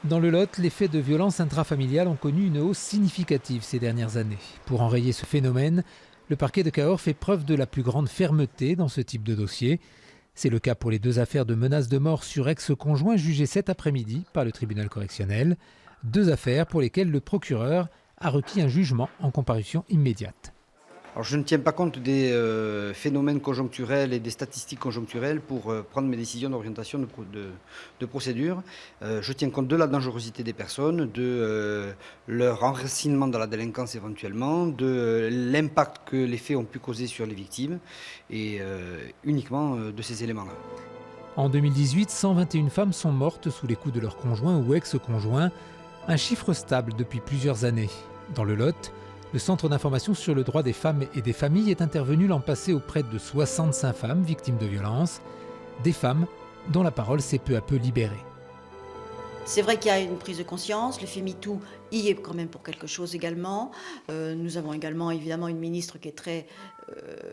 Dans le Lot, les faits de violence intrafamiliale ont connu une hausse significative ces dernières années. Pour enrayer ce phénomène, le parquet de Cahors fait preuve de la plus grande fermeté dans ce type de dossier. C'est le cas pour les 2 affaires de menaces de mort sur ex-conjoints jugées cet après-midi par le tribunal correctionnel. 2 affaires pour lesquelles le procureur a requis un jugement en comparution immédiate. Alors, je ne tiens pas compte des phénomènes conjoncturels et des statistiques conjoncturelles pour prendre mes décisions d'orientation de procédure. Je tiens compte de la dangerosité des personnes, de leur enracinement dans la délinquance éventuellement, de l'impact que les faits ont pu causer sur les victimes et uniquement de ces éléments-là. En 2018, 121 femmes sont mortes sous les coups de leur conjoint ou ex-conjoint, un chiffre stable depuis plusieurs années. Dans le Lot, le Centre d'information sur le droit des femmes et des familles est intervenu l'an passé auprès de 65 femmes victimes de violences, des femmes dont la parole s'est peu à peu libérée. C'est vrai qu'il y a une prise de conscience, le FEMITOO y est quand même pour quelque chose également. Nous avons également évidemment une ministre qui est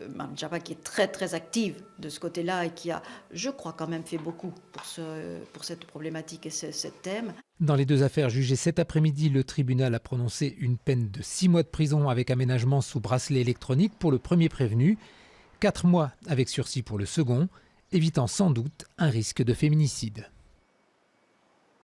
Mme Djaba, qui est très active de ce côté-là et qui a, je crois, quand même fait beaucoup pour cette problématique et ce thème. Dans les 2 affaires jugées cet après-midi, le tribunal a prononcé une peine de 6 mois de prison avec aménagement sous bracelet électronique pour le premier prévenu, 4 mois avec sursis pour le second, évitant sans doute un risque de féminicide.